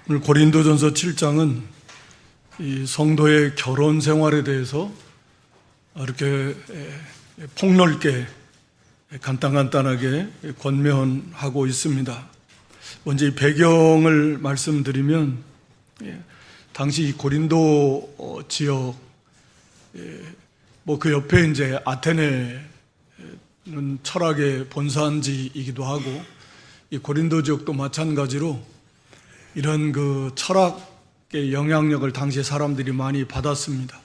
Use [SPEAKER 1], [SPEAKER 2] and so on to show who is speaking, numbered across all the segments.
[SPEAKER 1] 오늘 고린도전서 7장은 이 성도의 결혼 생활에 대해서 이렇게 폭넓게 간단하게 권면하고 있습니다. 먼저 이 배경을 말씀드리면, 당시 이 고린도 지역, 그 옆에 이제 아테네는 철학의 본산지이기도 하고, 이 고린도 지역도 마찬가지로 이런 그 철학의 영향력을 당시에 사람들이 많이 받았습니다.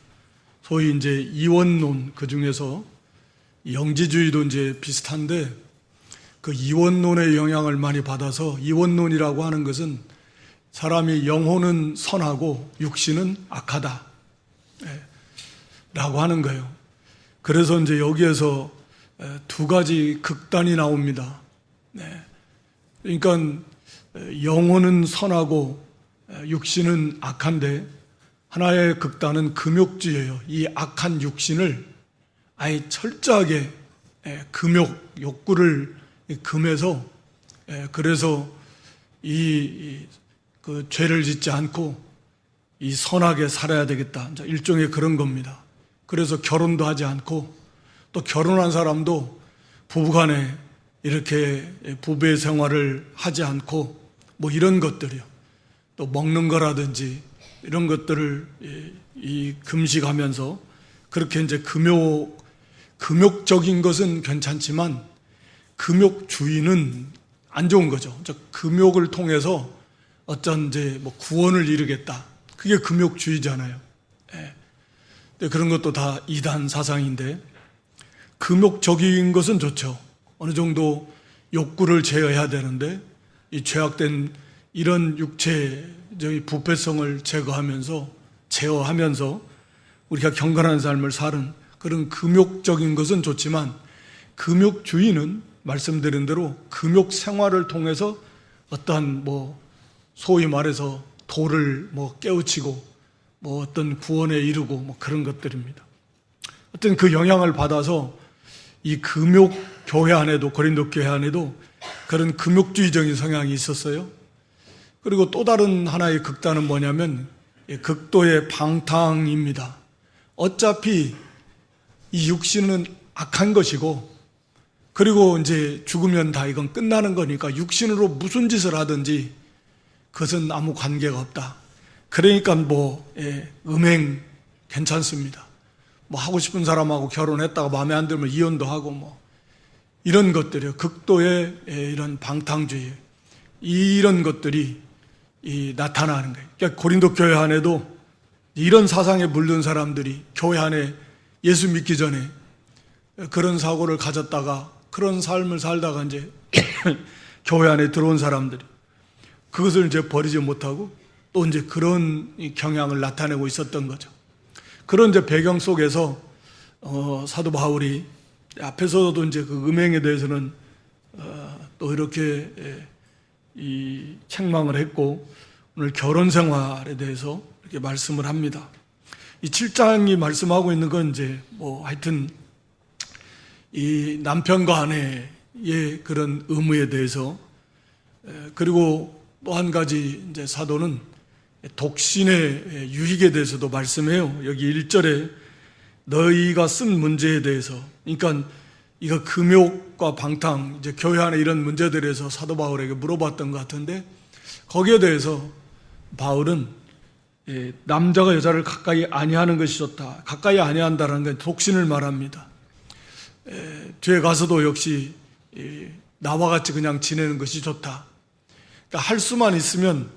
[SPEAKER 1] 소위 이제 이원론, 그 중에서 영지주의도 이제 비슷한데, 그 이원론의 영향을 많이 받아서, 이원론이라고 하는 것은 사람이 영혼은 선하고 육신은 악하다 라고 하는 거예요. 그래서 이제 여기에서 두 가지 극단이 나옵니다. 그러니까 영혼은 선하고 육신은 악한데, 하나의 극단은 금욕주의예요. 이 악한 육신을 아예 철저하게 금욕, 욕구를 금해서, 그래서 그 죄를 짓지 않고 이 선하게 살아야 되겠다, 일종의 그런 겁니다. 그래서 결혼도 하지 않고, 또 결혼한 사람도 부부간에 이렇게 부부의 생활을 하지 않고, 이런 것들이요. 또 먹는 거라든지 이런 것들을 금식하면서 그렇게 이제 금욕적인 것은 괜찮지만 금욕주의는 안 좋은 거죠. 금욕을 통해서 어떤 이제 구원을 이루겠다. 그게 금욕주의잖아요. 그런 것도 다 이단 사상인데, 금욕적인 것은 좋죠. 어느 정도 욕구를 제어해야 되는데, 이 죄악된 이런 육체적인 부패성을 제어하면서 우리가 경건한 삶을 사는 그런 금욕적인 것은 좋지만, 금욕주의는 말씀드린 대로 금욕 생활을 통해서 어떠한 소위 말해서 도를 깨우치고 어떤 구원에 이르고 그런 것들입니다. 어떤 그 영향을 받아서 이 금욕 교회 안에도, 고린도 교회 안에도 그런 금욕주의적인 성향이 있었어요. 그리고 또 다른 하나의 극단은 뭐냐면 극도의 방탕입니다. 어차피 이 육신은 악한 것이고, 그리고 이제 죽으면 다 이건 끝나는 거니까 육신으로 무슨 짓을 하든지 그것은 아무 관계가 없다. 그러니까 음행 괜찮습니다. 하고 싶은 사람하고 결혼했다가 마음에 안 들면 이혼도 하고 이런 것들이요. 극도의 이런 방탕주의, 이런 것들이 나타나는 거예요. 그러니까 고린도 교회 안에도 이런 사상에 물든 사람들이 교회 안에 예수 믿기 전에 그런 사고를 가졌다가 그런 삶을 살다가 이제 교회 안에 들어온 사람들이 그것을 이제 버리지 못하고 또 이제 그런 경향을 나타내고 있었던 거죠. 그런 이제 배경 속에서 사도 바울이 앞에서도 이제 그 음행에 대해서는 또 이렇게 책망을 했고, 오늘 결혼 생활에 대해서 이렇게 말씀을 합니다. 이 7장이 말씀하고 있는 건 이제 하여튼 이 남편과 아내의 그런 의무에 대해서, 그리고 또 한 가지 이제 사도는 독신의 유익에 대해서도 말씀해요. 여기 1절에 너희가 쓴 문제에 대해서, 그러니까 이거 금욕과 방탕, 이제 교회 안에 이런 문제들에 대해서 사도 바울에게 물어봤던 것 같은데, 거기에 대해서 바울은 남자가 여자를 가까이 아니하는 것이 좋다. 가까이 아니한다는 건 독신을 말합니다. 뒤에 가서도 역시 나와 같이 그냥 지내는 것이 좋다. 그러니까 할 수만 있으면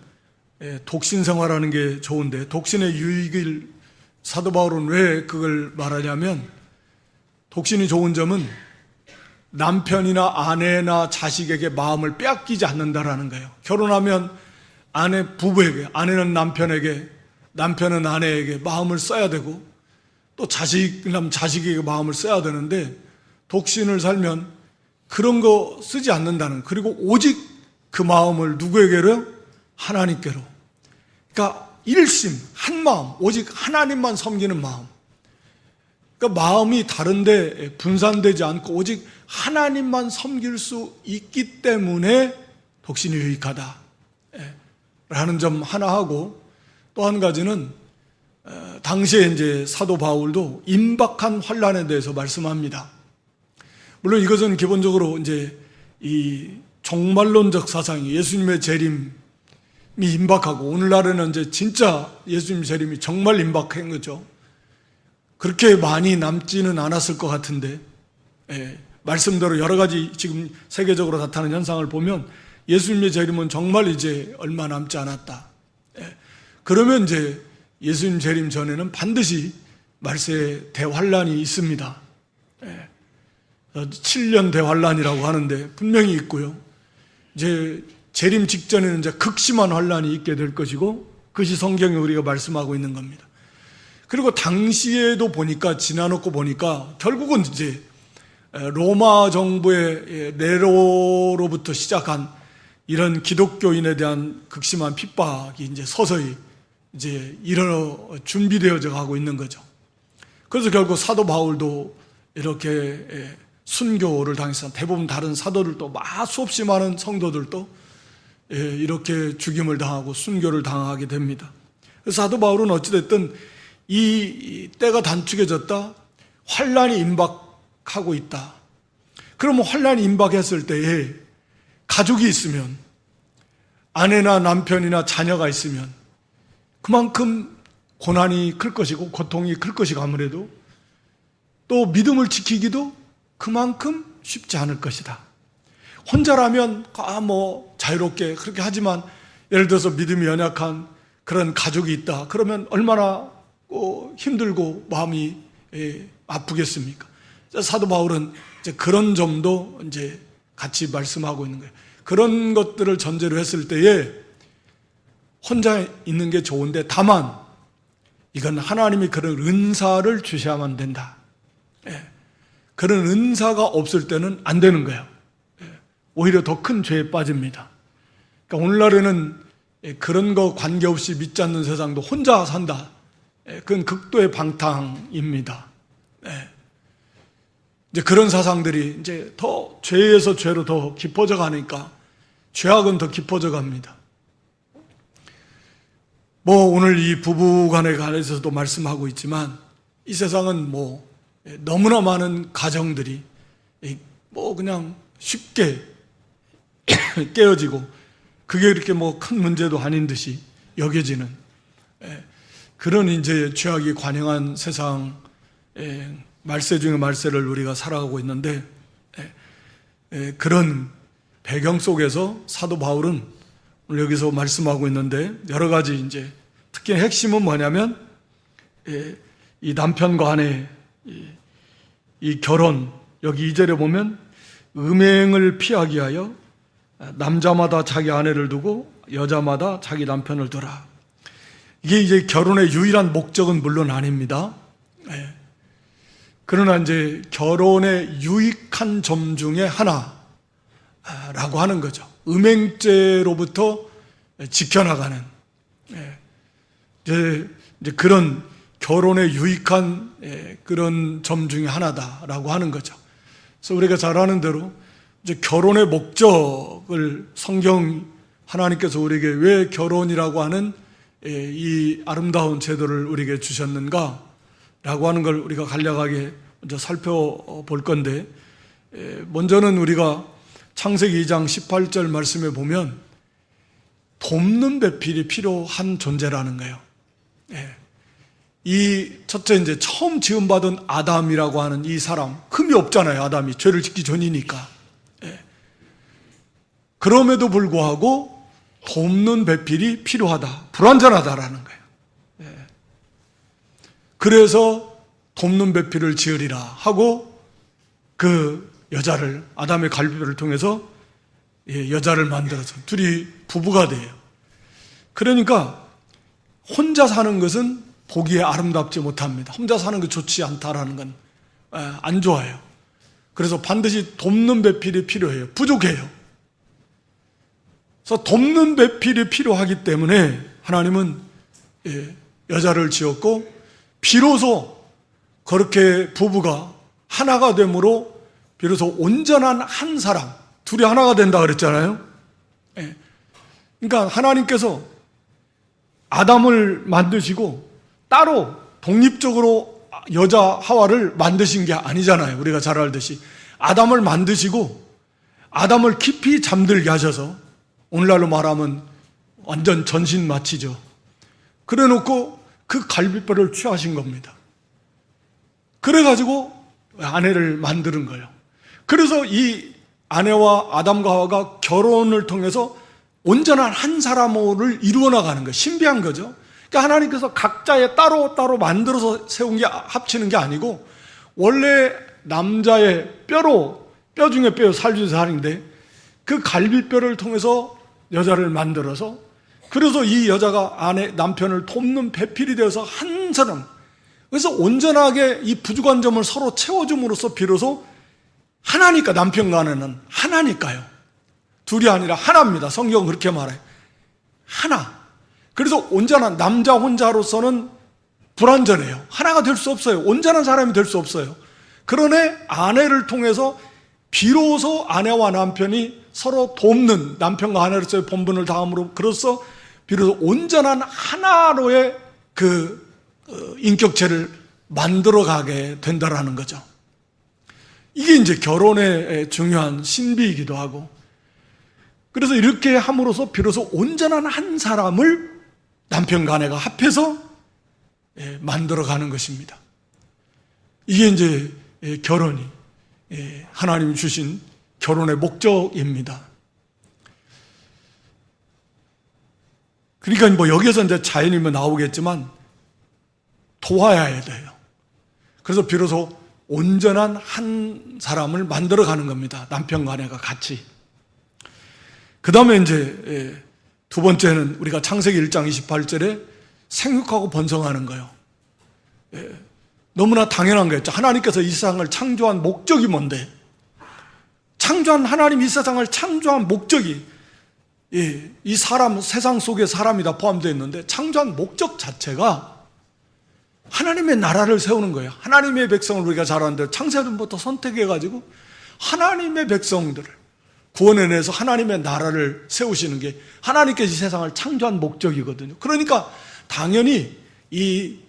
[SPEAKER 1] 독신 생활하는 게 좋은데, 독신의 유익을 사도 바울은 왜 그걸 말하냐면, 독신이 좋은 점은 남편이나 아내나 자식에게 마음을 빼앗기지 않는다라는 거예요. 결혼하면 부부에게, 아내는 남편에게, 남편은 아내에게 마음을 써야 되고, 또 자식에게 마음을 써야 되는데, 독신을 살면 그런 거 쓰지 않는다는, 그리고 오직 그 마음을 누구에게로? 하나님께로. 그러니까 일심, 한 마음, 오직 하나님만 섬기는 마음. 그러니까 마음이 다른데 분산되지 않고 오직 하나님만 섬길 수 있기 때문에 독신이 유익하다 라는 점 하나 하고, 또 한 가지는 당시에 이제 사도 바울도 임박한 환란에 대해서 말씀합니다. 물론 이것은 기본적으로 이제 이 종말론적 사상이 예수님의 재림이 임박하고, 오늘날에는 이제 진짜 예수님 재림이 정말 임박한 거죠. 그렇게 많이 남지는 않았을 것 같은데, 말씀대로 여러 가지 지금 세계적으로 나타나는 현상을 보면 예수님의 재림은 정말 이제 얼마 남지 않았다. 그러면 이제 예수님 재림 전에는 반드시 말세 대환란이 있습니다. 7년 대환란이라고 하는데 분명히 있고요. 이제 재림 직전에는 이제 극심한 환란이 있게 될 것이고, 그것이 성경에 우리가 말씀하고 있는 겁니다. 그리고 당시에도 보니까, 지나놓고 보니까 결국은 이제 로마 정부의 네로로부터 시작한 이런 기독교인에 대한 극심한 핍박이 이제 서서히 이제 준비되어져 가고 있는 거죠. 그래서 결국 사도 바울도 이렇게 순교를 당해서, 대부분 다른 사도들도 수없이 많은 성도들도 이렇게 죽임을 당하고 순교를 당하게 됩니다. 그래서 사도 바울은 어찌됐든 이 때가 단축해졌다, 환란이 임박하고 있다. 그러면 환란이 임박했을 때에 가족이 있으면, 아내나 남편이나 자녀가 있으면 그만큼 고난이 클 것이고 고통이 클 것이고, 아무래도 또 믿음을 지키기도 그만큼 쉽지 않을 것이다. 혼자라면 자유롭게 그렇게 하지만, 예를 들어서 믿음이 연약한 그런 가족이 있다 그러면 얼마나 힘들고 마음이 아프겠습니까? 사도 바울은 이제 그런 점도 이제 같이 말씀하고 있는 거예요. 그런 것들을 전제로 했을 때에 혼자 있는 게 좋은데, 다만 이건 하나님이 그런 은사를 주셔야만 된다. 그런 은사가 없을 때는 안 되는 거예요. 오히려 더 큰 죄에 빠집니다. 그러니까 오늘날에는 그런 거 관계없이 믿지 않는 세상도 혼자 산다. 그건 극도의 방탕입니다. 이제 그런 사상들이 이제 더 죄에서 죄로 더 깊어져 가니까 죄악은 더 깊어져 갑니다. 오늘 이 부부간에 관해서도 말씀하고 있지만, 이 세상은 너무나 많은 가정들이 그냥 쉽게 깨어지고, 그게 그렇게 큰 문제도 아닌 듯이 여겨지는 그런 이제 죄악이 관영한 세상, 말세 중에 말세를 우리가 살아가고 있는데, 그런 배경 속에서 사도 바울은 오늘 여기서 말씀하고 있는데, 여러 가지 이제 특히 핵심은 뭐냐면, 이 남편과 아내 이 결혼, 여기 2절에 보면 음행을 피하기 위하여 남자마다 자기 아내를 두고 여자마다 자기 남편을 두라. 이게 이제 결혼의 유일한 목적은 물론 아닙니다. 그러나 이제 결혼의 유익한 점 중에 하나라고 하는 거죠. 음행죄로부터 지켜나가는 이제 그런 결혼의 유익한 그런 점 중에 하나다라고 하는 거죠. 그래서 우리가 잘 아는 대로 이제 결혼의 목적을 하나님께서 우리에게 왜 결혼이라고 하는 이 아름다운 제도를 우리에게 주셨는가 라고 하는 걸 우리가 간략하게 먼저 살펴볼 건데, 먼저는 우리가 창세기 2장 18절 말씀에 보면 돕는 배필이 필요한 존재라는 거예요. 이 첫째, 이제 처음 지음받은 아담이라고 하는 이 사람, 흠이 없잖아요. 아담이 죄를 짓기 전이니까. 그럼에도 불구하고 돕는 배필이 필요하다, 불완전하다라는 거예요. 그래서 돕는 배필을 지으리라 하고 그 여자를, 아담의 갈비뼈를 통해서 여자를 만들어서 둘이 부부가 돼요. 그러니까 혼자 사는 것은 보기에 아름답지 못합니다. 혼자 사는 게 좋지 않다라는 건 안 좋아요. 그래서 반드시 돕는 배필이 필요해요. 부족해요. 그래서 돕는 배필이 필요하기 때문에 하나님은 여자를 지었고, 비로소 그렇게 부부가 하나가 됨으로 비로소 온전한 한 사람, 둘이 하나가 된다 그랬잖아요. 그러니까 하나님께서 아담을 만드시고 따로 독립적으로 여자 하와를 만드신 게 아니잖아요. 우리가 잘 알듯이 아담을 만드시고 아담을 깊이 잠들게 하셔서 오늘날로 말하면 완전 전신 마취죠. 그래 놓고 그 갈비뼈를 취하신 겁니다. 그래가지고 아내를 만드는 거예요. 그래서 이 아내와 아담과 하와가 결혼을 통해서 온전한 한 사람을 이루어 나가는 거예요. 신비한 거죠. 그러니까 하나님께서 각자의 따로 만들어서 세운 게 합치는 게 아니고 원래 남자의 뼈 중에 뼈, 살 중에 살인데 그 갈비뼈를 통해서 여자를 만들어서 그래서 이 여자가 남편을 돕는 배필이 되어서 한 사람, 그래서 온전하게 이 부족한 점을 서로 채워줌으로써 비로소 하나니까, 남편과 아내는 하나니까요. 둘이 아니라 하나입니다. 성경은 그렇게 말해요. 하나. 그래서 온전한 남자 혼자로서는 불완전해요. 하나가 될 수 없어요. 온전한 사람이 될 수 없어요. 그러네 아내를 통해서 비로소 아내와 남편이 서로 돕는, 남편과 아내로서의 본분을 다함으로 그로써 비로소 온전한 하나로의 인격체를 만들어가게 된다라는 거죠. 이게 이제 결혼의 중요한 신비이기도 하고, 그래서 이렇게 함으로써 비로소 온전한 한 사람을 남편과 아내가 합해서 만들어가는 것입니다. 이게 이제 결혼이 하나님이 주신 결혼의 목적입니다. 그러니까 뭐 여기에서 이제 자연이면 나오겠지만 도와야 돼요. 그래서 비로소 온전한 한 사람을 만들어가는 겁니다. 남편과 아내가 같이. 그 다음에 이제 두 번째는 우리가 창세기 1장 28절에 생육하고 번성하는 거예요. 너무나 당연한 거였죠. 하나님께서 이 세상을 창조한 목적이 뭔데? 창조한 하나님 이 세상을 창조한 목적이 이 사람, 세상 속에 사람이 다 포함되어 있는데 창조한 목적 자체가 하나님의 나라를 세우는 거예요. 하나님의 백성을 우리가 잘 아는 대로 창세전부터 선택해가지고 하나님의 백성들을 구원해내서 하나님의 나라를 세우시는 게 하나님께서 이 세상을 창조한 목적이거든요. 그러니까 당연히 이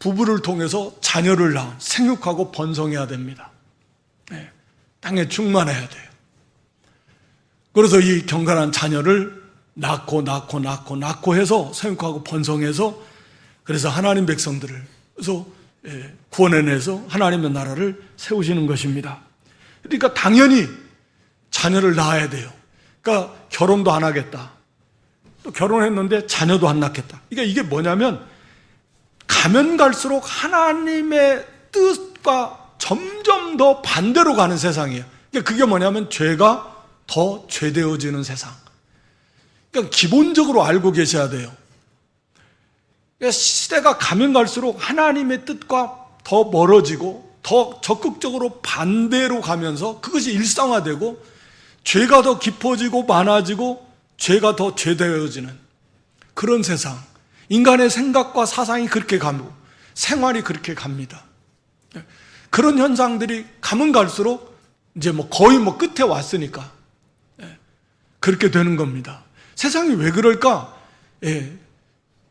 [SPEAKER 1] 부부를 통해서 자녀를 낳아 생육하고 번성해야 됩니다. 땅에 충만해야 돼요. 그래서 이 경건한 자녀를 낳고 해서 생육하고 번성해서 그래서 하나님 백성들을 그래서 구원해내서 하나님의 나라를 세우시는 것입니다. 그러니까 당연히 자녀를 낳아야 돼요. 그러니까 결혼도 안 하겠다. 또 결혼했는데 자녀도 안 낳겠다. 그러니까 이게 뭐냐면 가면 갈수록 하나님의 뜻과 점점 더 반대로 가는 세상이에요. 그러니까 그게 뭐냐면 죄가 더 죄되어지는 세상. 그러니까 기본적으로 알고 계셔야 돼요. 그러니까 시대가 가면 갈수록 하나님의 뜻과 더 멀어지고 더 적극적으로 반대로 가면서 그것이 일상화되고 죄가 더 깊어지고 많아지고 죄가 더 죄되어지는 그런 세상. 인간의 생각과 사상이 그렇게 가고 생활이 그렇게 갑니다. 그런 현상들이 가면 갈수록 이제 거의 끝에 왔으니까 그렇게 되는 겁니다. 세상이 왜 그럴까?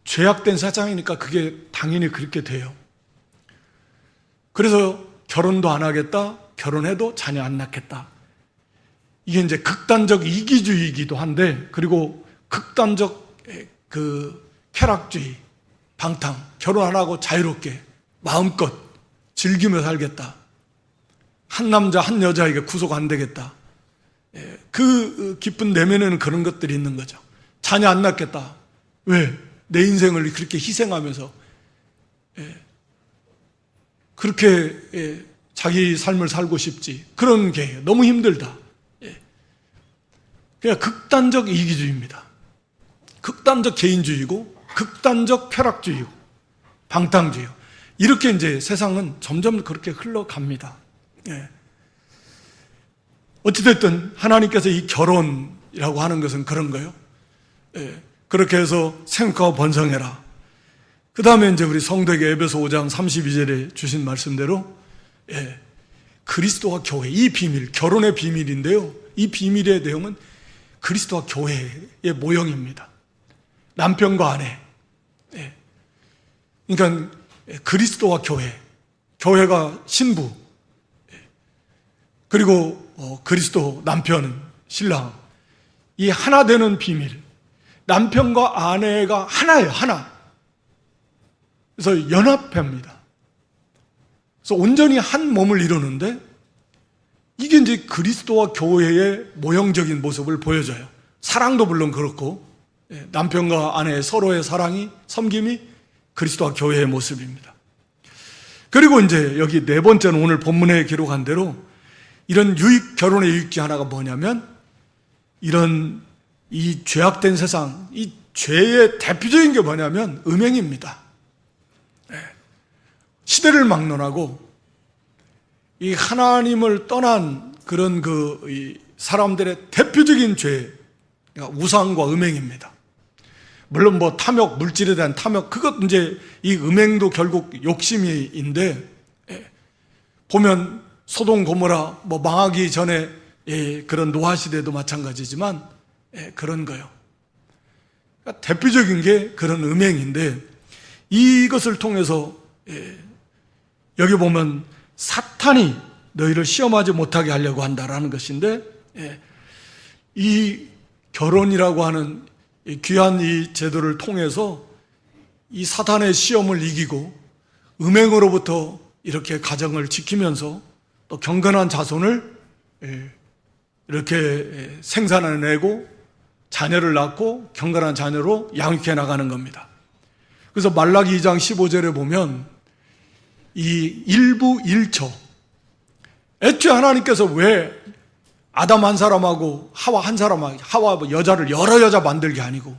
[SPEAKER 1] 죄악된 세상이니까 그게 당연히 그렇게 돼요. 그래서 결혼도 안 하겠다, 결혼해도 자녀 안 낳겠다. 이게 이제 극단적 이기주의이기도 한데, 그리고 극단적 쾌락주의, 방탕, 결혼 안 하고 자유롭게 마음껏 즐기며 살겠다. 한 남자 한 여자에게 구속 안 되겠다. 그 깊은 내면에는 그런 것들이 있는 거죠. 자녀 안 낳겠다. 왜? 내 인생을 그렇게 희생하면서 그렇게 자기 삶을 살고 싶지. 그런 게 너무 힘들다. 그냥 극단적 이기주의입니다. 극단적 개인주의고 극단적 쾌락주의고 방탕주의. 이렇게 이제 세상은 점점 그렇게 흘러갑니다. 어찌됐든 하나님께서 이 결혼이라고 하는 것은 그런 거예요. 그렇게 해서 생육하고 번성해라. 그 다음에 이제 우리 성도에게 에베소 5장 32절에 주신 말씀대로 그리스도와 교회, 이 비밀, 결혼의 비밀인데요. 이 비밀의 내용은 그리스도와 교회의 모형입니다. 남편과 아내, 그러니까 그리스도와 교회, 교회가 신부, 그리고 그리스도 남편, 신랑, 이 하나 되는 비밀, 남편과 아내가 하나예요, 하나. 그래서 연합합니다. 그래서 온전히 한 몸을 이루는데 이게 이제 그리스도와 교회의 모형적인 모습을 보여줘요. 사랑도 물론 그렇고 남편과 아내의 서로의 사랑이, 섬김이 그리스도와 교회의 모습입니다. 그리고 이제 여기 네 번째는 오늘 본문에 기록한 대로 이런 결혼의 유익기 하나가 뭐냐면 이런 이 죄악된 세상, 이 죄의 대표적인 게 뭐냐면 음행입니다. 시대를 막론하고 이 하나님을 떠난 그런 이 사람들의 대표적인 죄, 그러니까 우상과 음행입니다. 물론 뭐 탐욕, 물질에 대한 탐욕, 그것 이제 이 음행도 결국 욕심인데, 보면 소돔 고모라 뭐 망하기 전에 그런 노아 시대도 마찬가지지만 그런 거요. 그러니까 대표적인 게 그런 음행인데 이것을 통해서 여기 보면 사탄이 너희를 시험하지 못하게 하려고 한다라는 것인데 이 결혼이라고 하는 이 귀한 이 제도를 통해서 이 사탄의 시험을 이기고 음행으로부터 이렇게 가정을 지키면서 또 경건한 자손을 이렇게 생산해내고 자녀를 낳고 경건한 자녀로 양육해 나가는 겁니다. 그래서 말라기 2장 15절에 보면 이 일부 일처, 애초에 하나님께서 왜 아담 한 사람하고 하와 한 사람하고 하와 여자를 여러 여자 만들게 아니고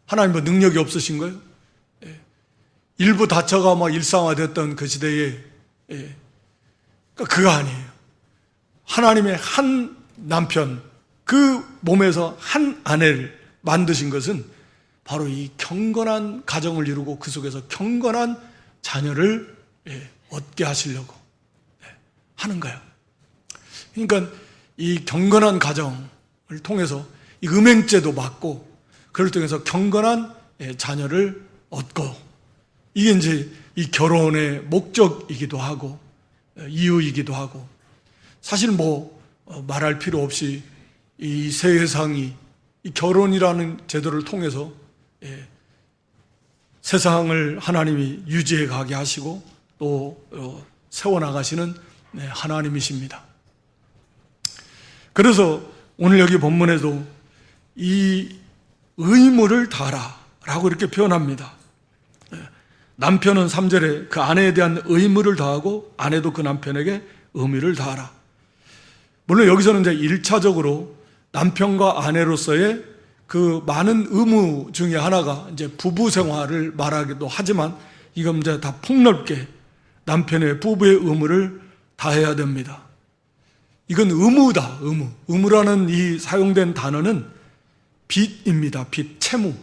[SPEAKER 1] 하나님 뭐 능력이 없으신 거예요? 일부 다처가 막 일상화됐던 그 시대에 그러니까 그거 아니에요. 하나님의 한 남편, 그 몸에서 한 아내를 만드신 것은 바로 이 경건한 가정을 이루고 그 속에서 경건한 자녀를 얻게 하시려고 하는 거예요. 그러니까 이 경건한 가정을 통해서 이 음행죄도 막고 그걸 통해서 경건한 자녀를 얻고, 이게 이제 이 결혼의 목적이기도 하고 이유이기도 하고, 사실 뭐 말할 필요 없이 이 세상이 이 결혼이라는 제도를 통해서 세상을 하나님이 유지해 가게 하시고 또 세워나가시는 하나님이십니다. 그래서 오늘 여기 본문에도 이 의무를 다하라 라고 이렇게 표현합니다. 남편은 3절에 그 아내에 대한 의무를 다하고 아내도 그 남편에게 의무를 다하라. 물론 여기서는 이제 1차적으로 남편과 아내로서의 그 많은 의무 중에 하나가 이제 부부 생활을 말하기도 하지만 이건 이제 다 폭넓게 남편의 부부의 의무를 다해야 됩니다. 이건 의무다, 의무. 의무라는 이 사용된 단어는 빚입니다. 빚, 채무.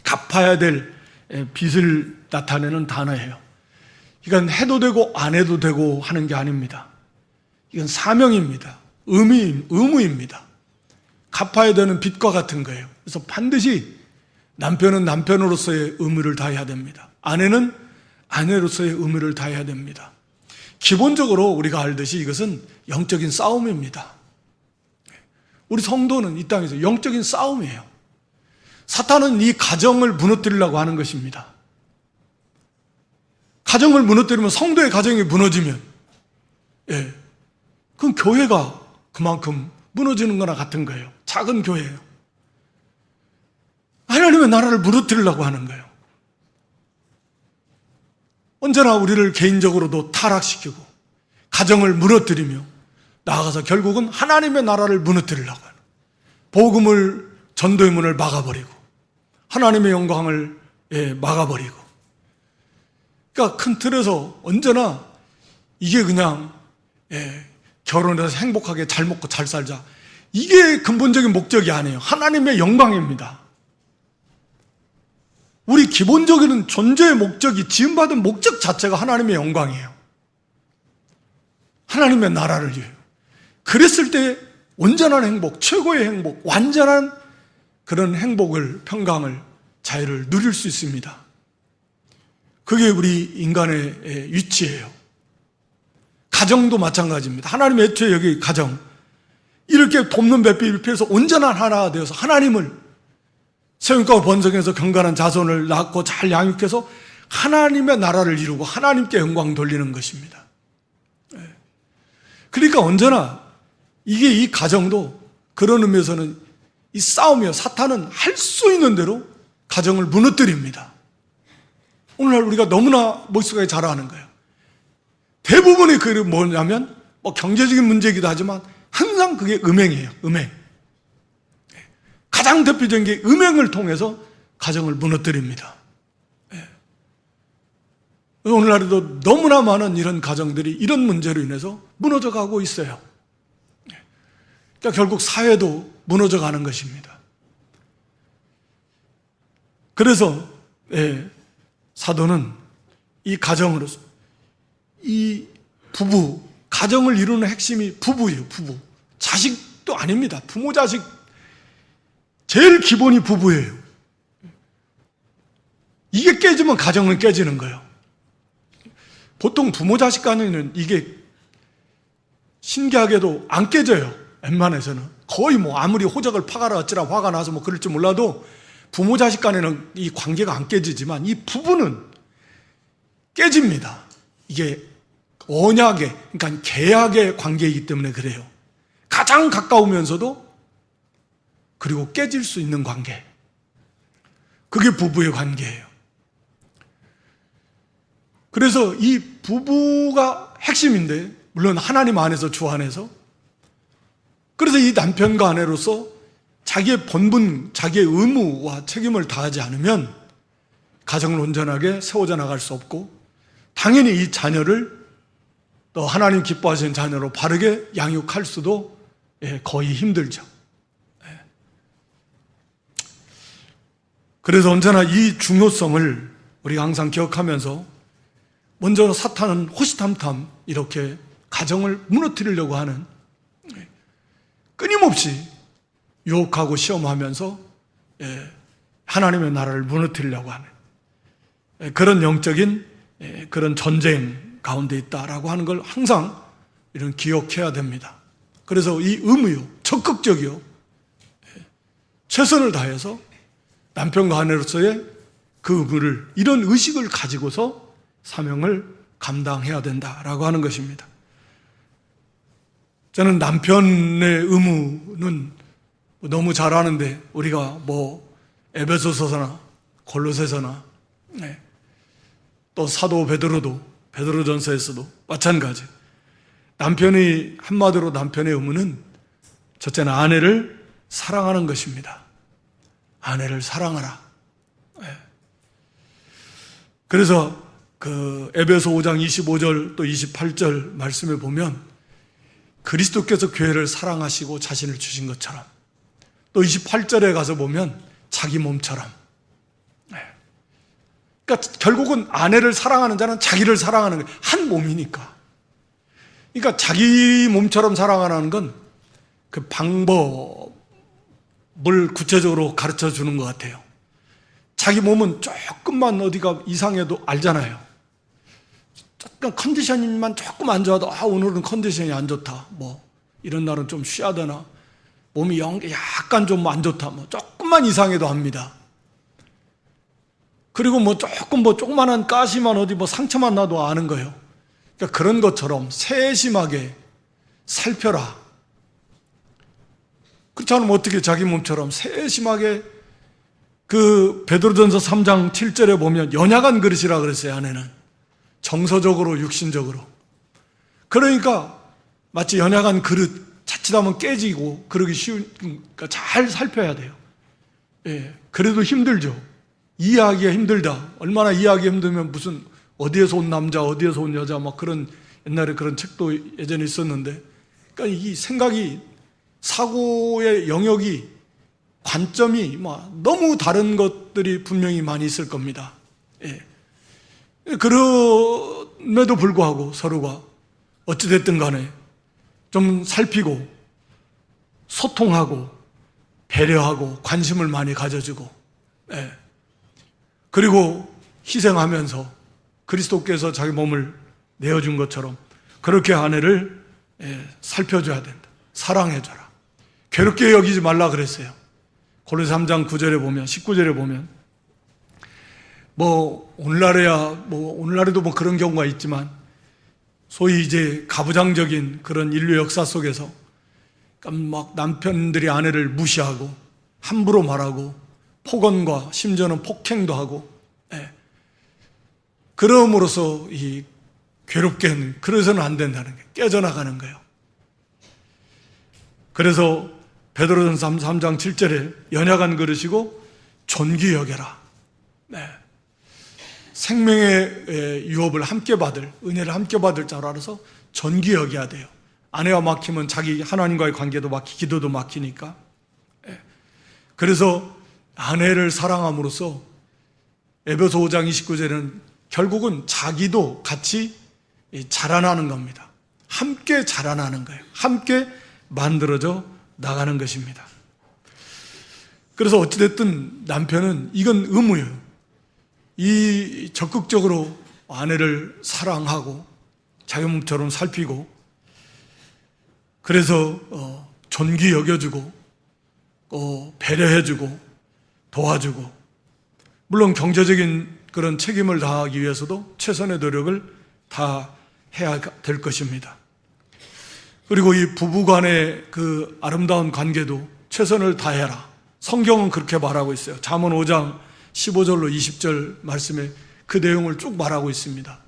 [SPEAKER 1] 갚아야 될 빚을 나타내는 단어예요. 이건 해도 되고 안 해도 되고 하는 게 아닙니다. 이건 사명입니다. 의무입니다. 갚아야 되는 빚과 같은 거예요. 그래서 반드시 남편은 남편으로서의 의무를 다해야 됩니다. 아내는 아내로서의 의무를 다해야 됩니다. 기본적으로 우리가 알듯이 이것은 영적인 싸움입니다. 우리 성도는 이 땅에서 영적인 싸움이에요. 사탄은 이 가정을 무너뜨리려고 하는 것입니다. 가정을 무너뜨리면, 성도의 가정이 무너지면 그럼 교회가 그만큼 무너지는 거나 같은 거예요. 작은 교회예요. 하나님의 나라를 무너뜨리려고 하는 거예요. 언제나 우리를 개인적으로도 타락시키고 가정을 무너뜨리며 나아가서 결국은 하나님의 나라를 무너뜨리려고 하는, 복음을, 전도의 문을 막아버리고 하나님의 영광을 막아버리고, 그러니까 큰 틀에서 언제나 이게 그냥 결혼해서 행복하게 잘 먹고 잘 살자, 이게 근본적인 목적이 아니에요. 하나님의 영광입니다. 우리 기본적인 존재의 목적이, 지음받은 목적 자체가 하나님의 영광이에요. 하나님의 나라를 위해요. 그랬을 때 온전한 행복, 최고의 행복, 완전한 그런 행복을, 평강을, 자유를 누릴 수 있습니다. 그게 우리 인간의 위치예요. 가정도 마찬가지입니다. 하나님 애초에 여기 가정, 이렇게 돕는 배필을 피해서 온전한 하나가 되어서 하나님을 세운과 번성해서 경건한 자손을 낳고 잘 양육해서 하나님의 나라를 이루고 하나님께 영광 돌리는 것입니다. 그러니까 언제나 이게 이 가정도 그런 의미에서는 이 싸움이요, 사탄은 할 수 있는 대로 가정을 무너뜨립니다. 오늘날 우리가 너무나 머릿속에 잘 아는 거예요. 대부분의 그게 뭐냐면 경제적인 문제이기도 하지만 항상 그게 음행이에요. 음행. 가장 대표적인 게 음행을 통해서 가정을 무너뜨립니다. 오늘날에도 너무나 많은 이런 가정들이 이런 문제로 인해서 무너져 가고 있어요. 그러니까 결국 사회도 무너져 가는 것입니다. 그래서 사도는 이 가정으로서 이 부부, 가정을 이루는 핵심이 부부예요. 부부. 자식도 아닙니다. 부모 자식 제일 기본이 부부예요. 이게 깨지면 가정은 깨지는 거예요. 보통 부모 자식 간에는 이게 신기하게도 안 깨져요. 웬만해서는 거의 아무리 호적을 파가라 어찌라 화가 나서 그럴지 몰라도 부모 자식 간에는 이 관계가 안 깨지지만 이 부부는 깨집니다. 이게 언약의, 그러니까 계약의 관계이기 때문에 그래요. 가장 가까우면서도 그리고 깨질 수 있는 관계, 그게 부부의 관계예요. 그래서 이 부부가 핵심인데, 물론 하나님 안에서, 주 안에서, 그래서 이 남편과 아내로서 자기의 본분, 자기의 의무와 책임을 다하지 않으면 가정을 온전하게 세워져 나갈 수 없고, 당연히 이 자녀를 또 하나님 기뻐하시는 자녀로 바르게 양육할 수도 거의 힘들죠. 그래서 언제나 이 중요성을 우리가 항상 기억하면서, 먼저 사탄은 호시탐탐 이렇게 가정을 무너뜨리려고 하는, 끊임없이 유혹하고 시험하면서 하나님의 나라를 무너뜨리려고 하는 그런 영적인 그런 전쟁 가운데 있다라고 하는 걸 항상 이런 기억해야 됩니다. 그래서 이 의무요, 적극적이요, 최선을 다해서 남편과 아내로서의 그 의무를, 이런 의식을 가지고서 사명을 감당해야 된다라고 하는 것입니다. 저는 남편의 의무는 너무 잘 아는데, 우리가 에베소서나 골로새서나 또 사도 베드로도, 베드로전서에서도 마찬가지. 남편이, 한마디로 남편의 의무는 첫째는 아내를 사랑하는 것입니다. 아내를 사랑하라. 그래서 그 에베소 5장 25절 또 28절 말씀에 보면 그리스도께서 교회를 사랑하시고 자신을 주신 것처럼, 또 28절에 가서 보면 자기 몸처럼. 그러니까 결국은 아내를 사랑하는 자는 자기를 사랑하는 거예요. 한 몸이니까. 그러니까 자기 몸처럼 사랑하는 건 그 방법을 구체적으로 가르쳐 주는 것 같아요. 자기 몸은 조금만 어디가 이상해도 알잖아요. 조금 컨디션만 조금 안 좋아도, 오늘은 컨디션이 안 좋다, 이런 날은 좀 쉬어야 되나, 몸이 약간 좀 안 좋다, 조금만 이상해도 합니다. 그리고 조그만한 가시만 어디 상처만 나도 아는 거예요. 그러니까 그런 것처럼 세심하게 살펴라. 그렇지 않으면 어떻게 자기 몸처럼 세심하게, 그 베드로전서 3장 7절에 보면 연약한 그릇이라 그랬어요. 아내는 정서적으로, 육신적으로. 그러니까 마치 연약한 그릇, 자칫하면 깨지고 그러기 쉬우니까 잘 살펴야 돼요. 그래도 힘들죠. 이해하기가 힘들다. 얼마나 이해하기 힘들면 무슨 어디에서 온 남자, 어디에서 온 여자, 그런 옛날에 그런 책도 예전에 있었는데, 그러니까 이 생각이, 사고의 영역이, 관점이 너무 다른 것들이 분명히 많이 있을 겁니다. 그럼에도 불구하고 서로가 어찌됐든 간에 좀 살피고 소통하고 배려하고 관심을 많이 가져주고, 그리고 희생하면서 그리스도께서 자기 몸을 내어준 것처럼 그렇게 아내를 살펴줘야 된다. 사랑해줘라. 괴롭게 여기지 말라 그랬어요. 고린도서 3장 9절에 보면, 19절에 보면, 오늘날에도 그런 경우가 있지만, 소위 이제 가부장적인 그런 인류 역사 속에서 막 남편들이 아내를 무시하고 함부로 말하고 폭언과 심지어는 폭행도 하고, 그럼으로써 이 괴롭게 그래서는 안 된다는 게 깨져나가는 거예요. 그래서 베드로전서 3장 7절에 연약한 그릇이고 존귀 여겨라. 생명의 유업을 함께 받을, 은혜를 함께 받을 자로 알아서 존귀 여겨야 돼요. 아내와 막히면 자기 하나님과의 관계도 막히고 기도도 막히니까. 그래서 아내를 사랑함으로써 에베소 5장 29절에는 결국은 자기도 같이 자라나는 겁니다. 함께 자라나는 거예요. 함께 만들어져 나가는 것입니다. 그래서 어찌됐든 남편은 이건 의무예요. 이 적극적으로 아내를 사랑하고 자기 몸처럼 살피고 그래서 존귀 여겨주고 배려해주고 도와주고 물론 경제적인 그런 책임을 다하기 위해서도 최선의 노력을 다 해야 될 것입니다. 그리고 이 부부간의 그 아름다운 관계도 최선을 다해라. 성경은 그렇게 말하고 있어요. 잠언 5장 15절로 20절 말씀에 그 내용을 쭉 말하고 있습니다.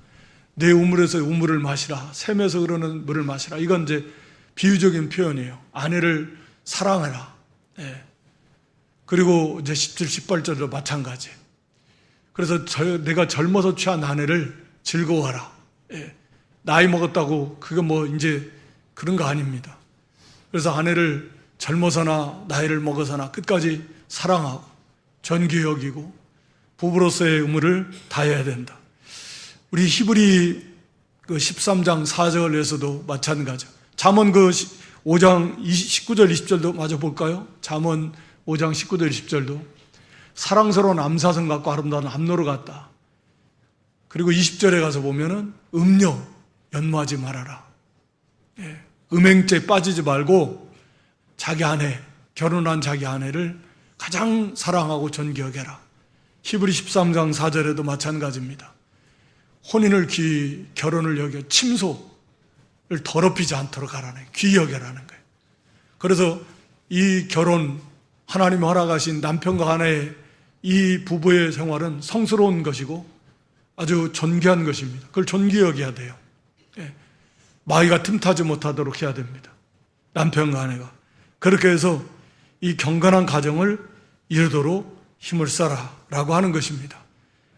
[SPEAKER 1] 내 우물에서 우물을 마시라. 샘에서 흐르는 물을 마시라. 이건 이제 비유적인 표현이에요. 아내를 사랑해라. 그리고 이제 17, 18절도 마찬가지. 그래서 내가 젊어서 취한 아내를 즐거워하라. 나이 먹었다고 그거 이제 그런 거 아닙니다. 그래서 아내를 젊어서나 나이를 먹어서나 끝까지 사랑하고 존귀 여기고 부부로서의 의무를 다해야 된다. 우리 히브리 13장 4절에서도 마찬가지죠. 잠언 5장 19절 20절도 마저 볼까요? 잠언 5장 19절 20절도 사랑스러운 암사성 같고 아름다운 암노루 같다. 그리고 20절에 가서 보면은 음료 연모하지 말아라. 음행죄에 빠지지 말고 자기 아내, 결혼한 자기 아내를 가장 사랑하고 존귀 여겨라. 히브리 13장 4절에도 마찬가지입니다. 혼인을 귀히, 결혼을 여겨 침소를 더럽히지 않도록 하라는, 귀히 여겨라는 거예요. 그래서 이 결혼, 하나님이 허락하신 남편과 아내의 이 부부의 생활은 성스러운 것이고 아주 존귀한 것입니다. 그걸 존귀 여겨야 돼요. 마귀가 틈타지 못하도록 해야 됩니다. 남편과 아내가. 그렇게 해서 이 경건한 가정을 이루도록 힘을 써라라고 하는 것입니다.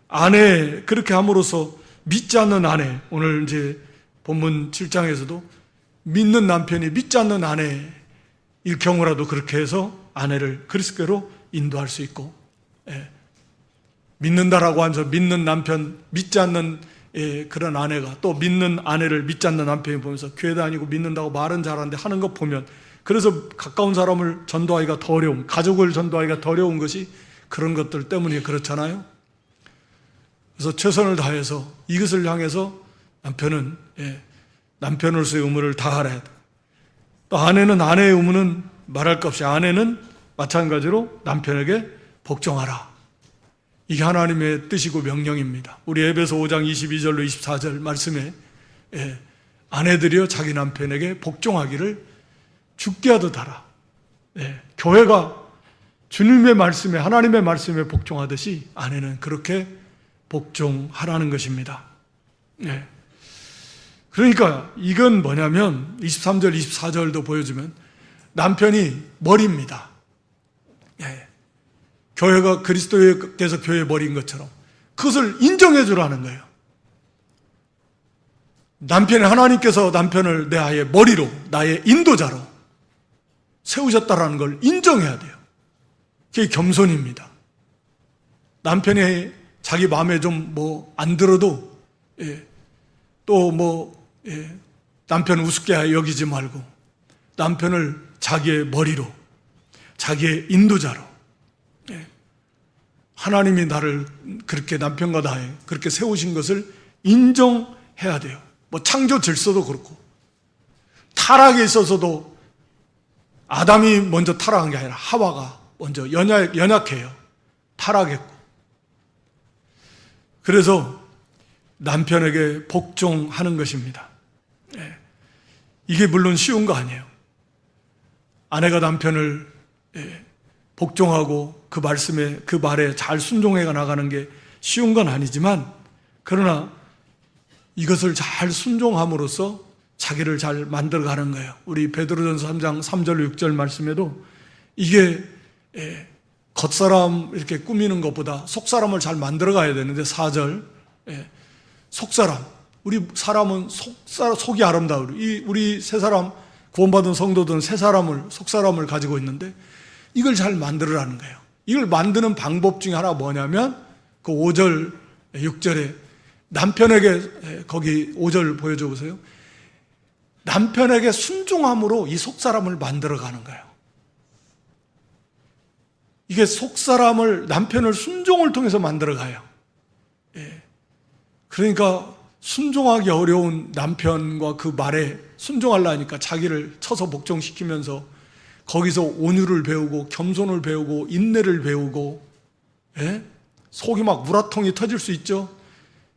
[SPEAKER 1] 아내, 그렇게 함으로써 믿지 않는 아내, 오늘 이제 본문 7장에서도 믿는 남편이 믿지 않는 아내일 경우라도 그렇게 해서 아내를 그리스도로 인도할 수 있고, 믿는다라고 하면서 믿는 남편, 믿지 않는 그런 아내가 또 믿는 아내를 믿지 않는 남편이 보면서 교회 다니고 믿는다고 말은 잘하는데 하는 것 보면, 그래서 가까운 사람을 전도하기가 더 어려운, 가족을 전도하기가 더 어려운 것이 그런 것들 때문에 그렇잖아요. 그래서 최선을 다해서 이것을 향해서 남편은 남편으로서의 의무를 다하라. 또 아내는 아내의 의무는 말할 것 없이 아내는 마찬가지로 남편에게 복종하라. 이게 하나님의 뜻이고 명령입니다. 우리 에베소 5장 22절로 24절 말씀에 아내들이여 자기 남편에게 복종하기를 죽게 하듯 하라. 교회가 주님의 말씀에, 하나님의 말씀에 복종하듯이 아내는 그렇게 복종하라는 것입니다. 그러니까 이건 뭐냐면 23절, 24절도 보여주면 남편이 머리입니다. 교회가 그리스도께서 교회의 머리인 것처럼 그것을 인정해 주라는 거예요. 남편이, 하나님께서 남편을 내 아이의 머리로, 나의 인도자로 세우셨다라는 걸 인정해야 돼요. 그게 겸손입니다. 남편이 자기 마음에 좀 안 들어도 남편을 우습게 여기지 말고 남편을 자기의 머리로, 자기의 인도자로, 하나님이 나를 그렇게 남편과 나에 그렇게 세우신 것을 인정해야 돼요. 뭐 창조 질서도 그렇고 타락에 있어서도 아담이 먼저 타락한 게 아니라 하와가 먼저 연약해요. 타락했고. 그래서 남편에게 복종하는 것입니다. 이게 물론 쉬운 거 아니에요. 아내가 남편을 복종하고 그 말씀에, 그 말에 잘 순종해 나가는 게 쉬운 건 아니지만, 그러나 이것을 잘 순종함으로써 자기를 잘 만들어가는 거예요. 우리 베드로전서 3장 3절 6절 말씀에도 이게 겉사람 이렇게 꾸미는 것보다 속사람을 잘 만들어가야 되는데, 4절 속사람, 우리 사람은 속이 아름다워. 우리 세 사람, 구원받은 성도들은 세 사람을, 속사람을 가지고 있는데 이걸 잘 만들으라는 거예요. 이걸 만드는 방법 중에 하나가 뭐냐면 그 5절 6절에 남편에게, 거기 5절 보여줘 보세요. 남편에게 순종함으로 이 속사람을 만들어가는 거예요. 이게 속사람을, 남편을 순종을 통해서 만들어가요. 그러니까 순종하기 어려운 남편과 그 말에 순종하려니까 자기를 쳐서 복종시키면서 거기서 온유를 배우고 겸손을 배우고 인내를 배우고, 속이 막 우라통이 터질 수 있죠.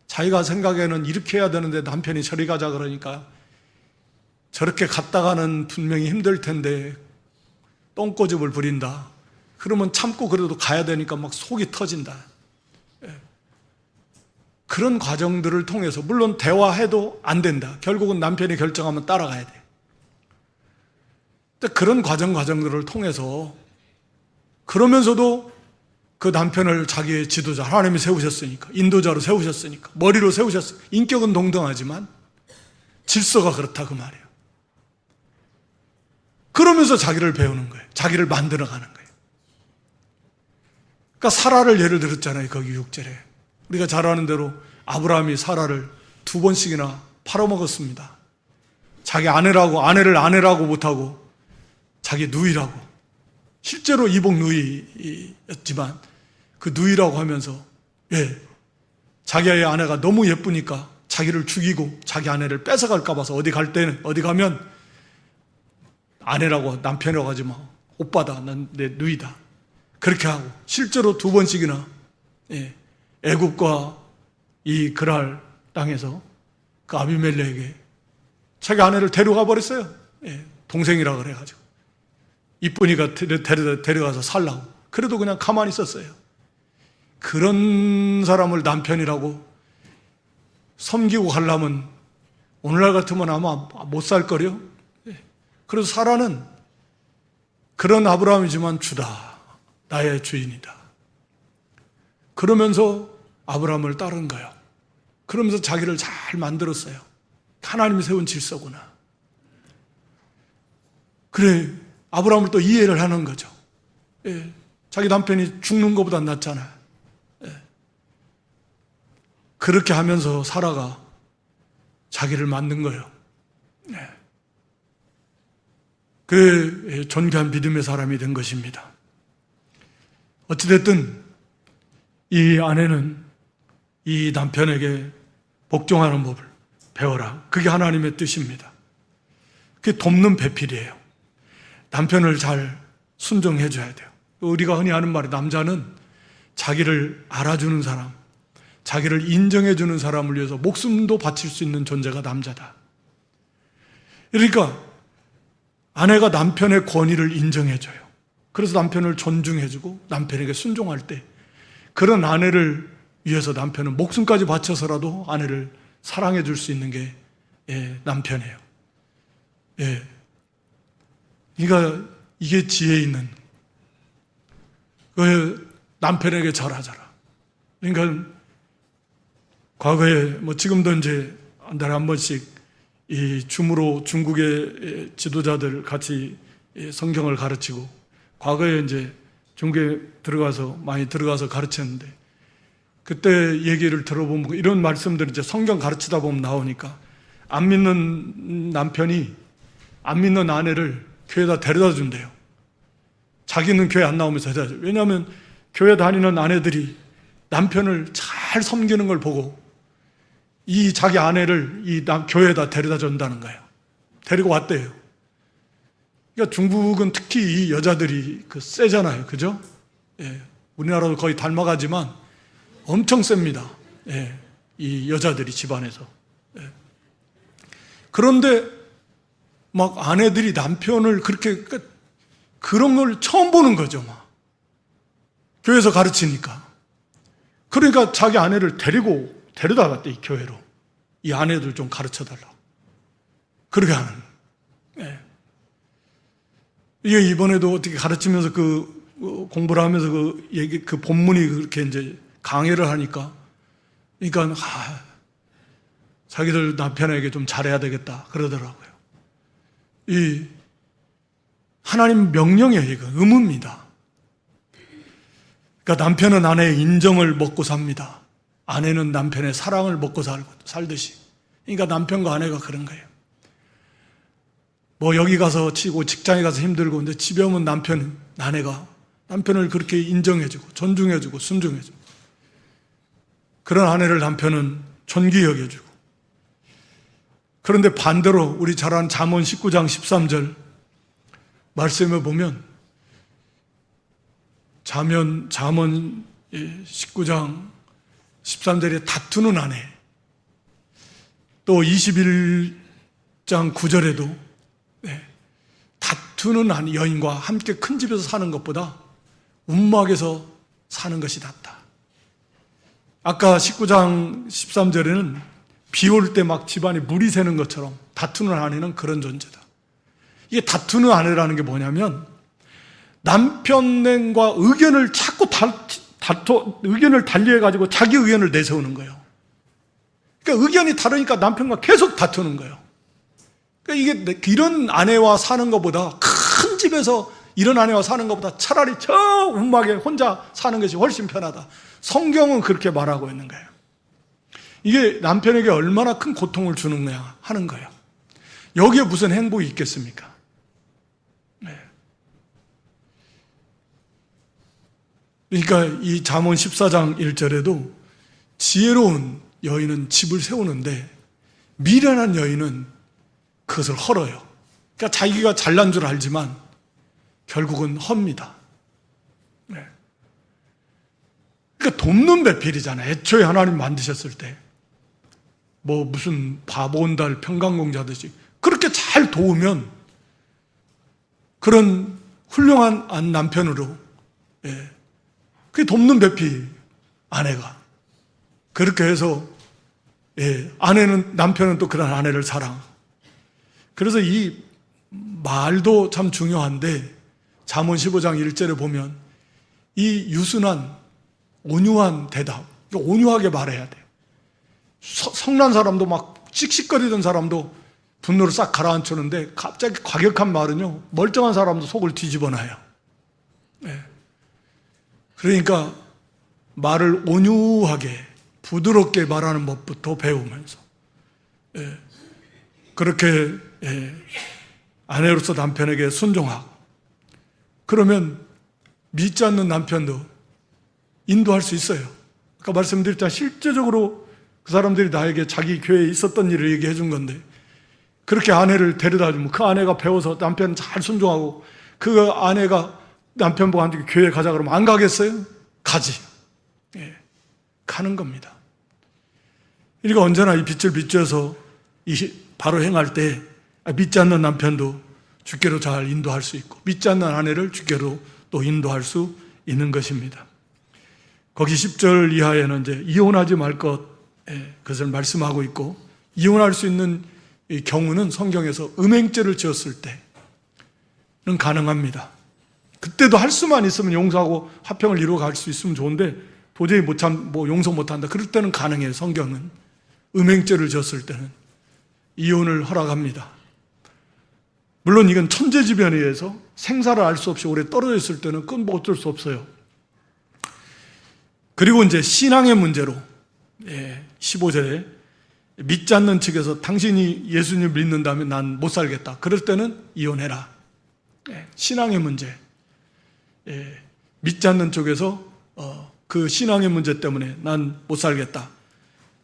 [SPEAKER 1] 자기가 생각에는 이렇게 해야 되는데 남편이 저리 가자 그러니까 저렇게 갔다가는 분명히 힘들 텐데 똥꼬집을 부린다. 그러면 참고 그래도 가야 되니까 막 속이 터진다. 그런 과정들을 통해서, 물론 대화해도 안 된다. 결국은 남편이 결정하면 따라가야 돼. 그런 과정들을 통해서, 그러면서도 그 남편을 자기의 지도자, 하나님이 세우셨으니까, 인도자로 세우셨으니까, 머리로 세우셨으니까, 인격은 동등하지만 질서가 그렇다 그 말이에요. 그러면서 자기를 배우는 거예요. 자기를 만들어가는 거예요. 그러니까 사라를 예를 들었잖아요. 거기 6절에. 우리가 잘 아는 대로 아브라함이 사라를 2번씩이나 팔아먹었습니다. 자기 아내를 아내라고 못하고 자기 누이라고, 실제로 이복 누이였지만 그 누이라고 하면서, 자기의 아내가 너무 예쁘니까 자기를 죽이고 자기 아내를 뺏어갈까 봐서 어디 가면 아내라고, 남편이라고 하지 마, 오빠다, 난 내 누이다, 그렇게 하고, 실제로 2번씩이나 애굽과 이 그랄 땅에서 그 아비멜렉에게 자기 아내를 데려가 버렸어요. 동생이라 그래가지고 이쁘니까 데려가서 살라고. 그래도 그냥 가만히 있었어요. 그런 사람을 남편이라고 섬기고 가려면 오늘날 같으면 아마 못 살 거려. 그래서 사라는 그런 아브라함이지만 주다, 나의 주인이다. 그러면서 아브라함을 따른 거예요. 그러면서 자기를 잘 만들었어요. 하나님이 세운 질서구나. 그래, 아브라함을 또 이해를 하는 거죠. 자기 남편이 죽는 것보다 낫잖아요. 그렇게 하면서 사라가 자기를 만든 거예요. 그 존귀한 믿음의 사람이 된 것입니다. 어찌됐든 이 아내는 이 남편에게 복종하는 법을 배워라. 그게 하나님의 뜻입니다. 그게 돕는 배필이에요. 남편을 잘 순종해 줘야 돼요. 우리가 흔히 하는 말이, 남자는 자기를 알아주는 사람, 자기를 인정해 주는 사람을 위해서 목숨도 바칠 수 있는 존재가 남자다. 그러니까 아내가 남편의 권위를 인정해 줘요. 그래서 남편을 존중해 주고 남편에게 순종할 때, 그런 아내를 위해서 남편은 목숨까지 바쳐서라도 아내를 사랑해 줄 수 있는 게 남편이에요. 그러니까 이게 지혜 있는, 남편에게 절하자라. 그러니까 과거에, 지금도 이제 한 달에 한 번씩 이 줌으로 중국의 지도자들 같이 성경을 가르치고, 과거에 이제 중국에 많이 들어가서 가르쳤는데, 그때 얘기를 들어보면 이런 말씀들이 이제 성경 가르치다 보면 나오니까, 안 믿는 남편이 안 믿는 아내를 교회에다 데려다 준대요. 자기는 교회 안 나오면서 데려다 줘요. 왜냐하면 교회 다니는 아내들이 남편을 잘 섬기는 걸 보고 이 자기 아내를 교회에다 데려다 준다는 거예요. 데리고 왔대요. 그러니까 중국은 특히 이 여자들이 세잖아요. 그죠? 예, 우리나라도 거의 닮아가지만 엄청 셉니다. 예, 이 여자들이 집안에서. 예. 그런데 막 아내들이 남편을 그렇게, 그런 걸 처음 보는 거죠. 막. 교회에서 가르치니까. 그러니까 자기 아내를 데려다 갔대, 이 교회로. 이 아내들 좀 가르쳐 달라고. 그렇게 하는. 예. 이게 이번에도 어떻게 가르치면서 공부를 하면서 그 본문이 그렇게 이제 강의를 하니까, 그러니까, 자기들 남편에게 좀 잘해야 되겠다. 그러더라고요. 이, 하나님 명령이에요, 이거. 의무입니다. 그러니까 남편은 아내의 인정을 먹고 삽니다. 아내는 남편의 사랑을 먹고 살듯이. 그러니까 남편과 아내가 그런 거예요. 뭐 여기 가서 치고 직장에 가서 힘들고, 근데 집에 오면 아내가 남편을 그렇게 인정해주고 존중해주고 순종해주고, 그런 아내를 남편은 존귀 여겨주고. 그런데 반대로 우리 잘 아는 잠언 19장 13절 말씀에 보면, 잠언 19장 13절에 다투는 아내, 또 21장 9절에도 다투는 여인과 함께 큰 집에서 사는 것보다 움막에서 사는 것이 낫다. 아까 19장 13절에는 비 올 때 막 집안에 물이 새는 것처럼 다투는 아내는 그런 존재다. 이게 다투는 아내라는 게 뭐냐면, 남편과 의견을 자꾸 의견을 달리해가지고 자기 의견을 내세우는 거예요. 그러니까 의견이 다르니까 남편과 계속 다투는 거예요. 그러니까 이게 이런 아내와 사는 것보다, 큰 집에서 이런 아내와 사는 것보다 차라리 저 움막에 혼자 사는 것이 훨씬 편하다. 성경은 그렇게 말하고 있는 거예요. 이게 남편에게 얼마나 큰 고통을 주느냐 하는 거예요. 여기에 무슨 행복이 있겠습니까? 네. 그러니까 이 잠언 14장 1절에도 지혜로운 여인은 집을 세우는데 미련한 여인은 그것을 헐어요. 그러니까 자기가 잘난 줄 알지만 결국은 헙니다. 네. 그러니까 돕는 배필이잖아요. 애초에 하나님 만드셨을 때 뭐 무슨 바보 온달 평강공자듯이 그렇게 잘 도우면 그런 훌륭한 남편으로, 그게 돕는 배필 아내가. 그렇게 해서 남편은 또 그런 아내를 사랑하고. 그래서 이 말도 참 중요한데, 잠언 15장 1절에 보면 이 유순한 온유한 대답, 온유하게 말해야 돼요. 성난 사람도 막 씩씩거리던 사람도 분노를 싹 가라앉히는데, 갑자기 과격한 말은요, 멀쩡한 사람도 속을 뒤집어놔요. 그러니까 말을 온유하게 부드럽게 말하는 법부터 배우면서, 그렇게 아내로서 남편에게 순종하고, 그러면 믿지 않는 남편도 인도할 수 있어요. 아까 말씀드렸잖아요. 실제적으로 그 사람들이 나에게 자기 교회에 있었던 일을 얘기해 준 건데, 그렇게 아내를 데려다 주면 그 아내가 배워서 남편 잘 순종하고, 그 아내가 남편 보고 한테 교회 가자 그러면 안 가겠어요? 가지. 가는 겁니다. 그러니까 언제나 이 빛을 비춰서 바로 행할 때 믿지 않는 남편도 주께로 잘 인도할 수 있고, 믿지 않는 아내를 주께로 또 인도할 수 있는 것입니다. 거기 10절 이하에는 이제 이혼하지 말 그것을 말씀하고 있고, 이혼할 수 있는 경우는 성경에서 음행죄를 지었을 때는 가능합니다. 그때도 할 수만 있으면 용서하고 화평을 이루어 갈 수 있으면 좋은데, 도저히 용서 못한다. 그럴 때는 가능해요. 성경은 음행죄를 지었을 때는 이혼을 허락합니다. 물론 이건 천재지변에 의해서 생사를 알 수 없이 오래 떨어져 있을 때는 그건 뭐 어쩔 수 없어요. 그리고 이제 신앙의 문제로 15절에 믿지 않는 측에서 당신이 예수님을 믿는다면 난 못 살겠다. 그럴 때는 이혼해라. 신앙의 문제. 믿지 않는 쪽에서 그 신앙의 문제 때문에 난 못 살겠다.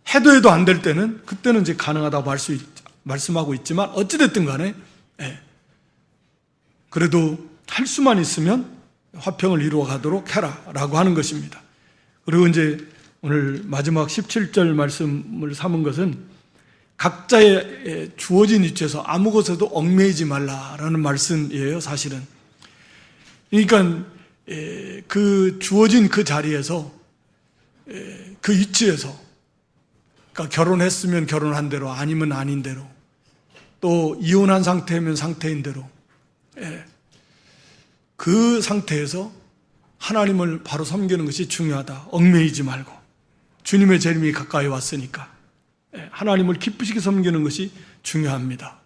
[SPEAKER 1] 해도 안 될 때는 그때는 이제 가능하다고 말씀하고 있지만 어찌됐든 간에 그래도 할 수만 있으면 화평을 이루어 가도록 해라라고 하는 것입니다. 그리고 이제 오늘 마지막 17절 말씀을 삼은 것은 각자의 주어진 위치에서 아무 것에도 얽매이지 말라라는 말씀이에요, 사실은. 그러니까 그 주어진 그 자리에서 그 위치에서, 그러니까 결혼했으면 결혼한 대로, 아니면 아닌 대로, 또 이혼한 상태면 상태인 대로, 그 상태에서 하나님을 바로 섬기는 것이 중요하다. 얽매이지 말고 주님의 재림이 가까이 왔으니까 하나님을 기쁘시게 섬기는 것이 중요합니다.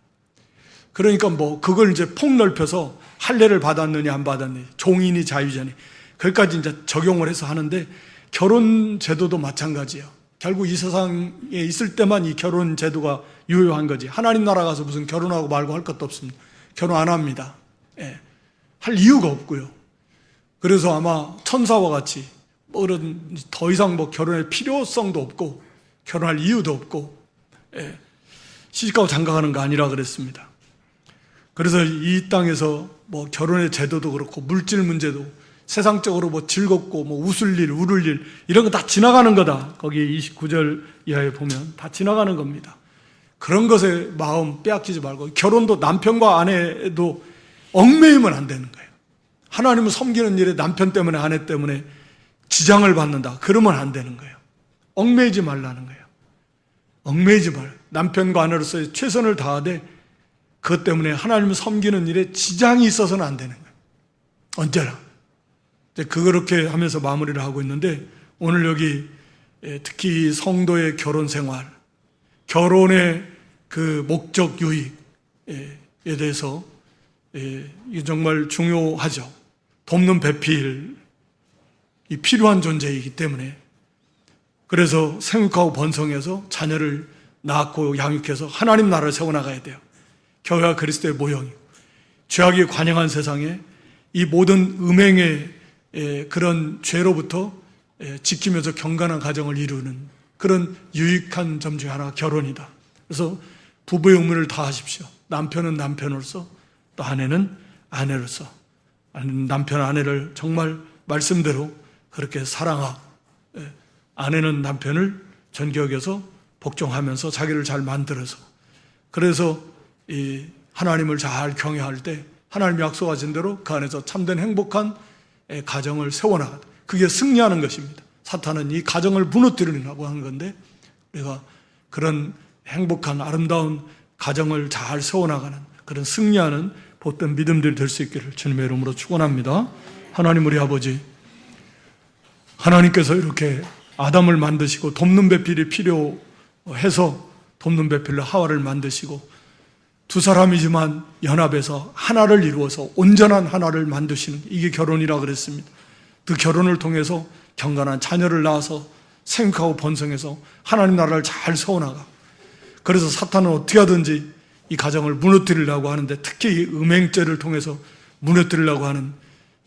[SPEAKER 1] 그러니까 뭐 그걸 이제 폭넓혀서 할례를 받았느냐 안 받았느냐, 종이니 자유자니 거기까지 이제 적용을 해서 하는데, 결혼 제도도 마찬가지예요. 결국 이 세상에 있을 때만 이 결혼 제도가 유효한 거지, 하나님 나라 가서 무슨 결혼하고 말고 할 것도 없습니다. 결혼 안 합니다. 할 이유가 없고요. 그래서 아마 천사와 같이 더 이상 뭐 결혼의 필요성도 없고 결혼할 이유도 없고 시집가고 장가가는 거 아니라 그랬습니다. 그래서 이 땅에서 뭐 결혼의 제도도 그렇고 물질 문제도 세상적으로 뭐 즐겁고 뭐 웃을 일, 울을 일 이런 거 다 지나가는 거다. 거기 29절 이하에 보면 다 지나가는 겁니다. 그런 것에 마음 빼앗기지 말고, 결혼도 남편과 아내도 얽매이면 안 되는 거예요. 하나님을 섬기는 일에 남편 때문에 아내 때문에 지장을 받는다, 그러면 안 되는 거예요. 얽매이지 말라는 거예요. 얽매이지 말. 남편과 아내로서의 최선을 다하되 그것 때문에 하나님을 섬기는 일에 지장이 있어서는 안 되는 거예요. 언제나. 이제 그렇게 하면서 마무리를 하고 있는데, 오늘 여기 특히 성도의 결혼 생활, 결혼의 그 목적 유익에 대해서 이게 정말 중요하죠. 돕는 배필이 필요한 존재이기 때문에, 그래서 생육하고 번성해서 자녀를 낳고 양육해서 하나님 나라를 세워나가야 돼요. 교회가 그리스도의 모형이고, 죄악이 관영한 세상에 이 모든 음행의 그런 죄로부터 지키면서 경건한 가정을 이루는 그런 유익한 점 중에 하나가 결혼이다. 그래서 부부의 의무를 다하십시오. 남편은 남편으로서, 또 아내는 아내로서 남편 아내를 정말 말씀대로 그렇게 사랑하고, 아내는 남편을 존경해서 복종하면서 자기를 잘 만들어서, 그래서 이 하나님을 잘 경외할 때 하나님이 약속하신 대로 그 안에서 참된 행복한 가정을 세워나가다. 그게 승리하는 것입니다. 사탄은 이 가정을 무너뜨리려고 하는 건데, 우리가 그런 행복한 아름다운 가정을 잘 세워나가는 그런 승리하는 복된 믿음들이 될 수 있기를 주님의 이름으로 축원합니다. 하나님 우리 아버지, 하나님께서 이렇게 아담을 만드시고 돕는 배필이 필요해서 돕는 배필로 하와를 만드시고, 두 사람이지만 연합해서 하나를 이루어서 온전한 하나를 만드시는, 이게 결혼이라 그랬습니다. 그 결혼을 통해서 경건한 자녀를 낳아서 생육하고 번성해서 하나님 나라를 잘 세워나가. 그래서 사탄은 어떻게 하든지 이 가정을 무너뜨리려고 하는데, 특히 이 음행죄를 통해서 무너뜨리려고 하는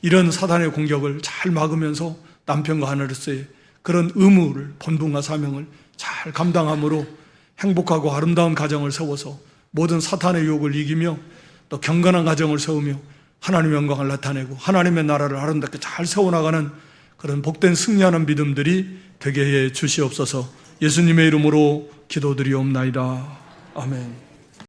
[SPEAKER 1] 이런 사탄의 공격을 잘 막으면서 남편과 아내로서의 그런 의무를, 본분과 사명을 잘 감당함으로 행복하고 아름다운 가정을 세워서 모든 사탄의 유혹을 이기며 또 경건한 가정을 세우며 하나님의 영광을 나타내고 하나님의 나라를 아름답게 잘 세워나가는 그런 복된 승리하는 믿음들이 되게 해 주시옵소서. 예수님의 이름으로 기도드리옵나이다. 아멘.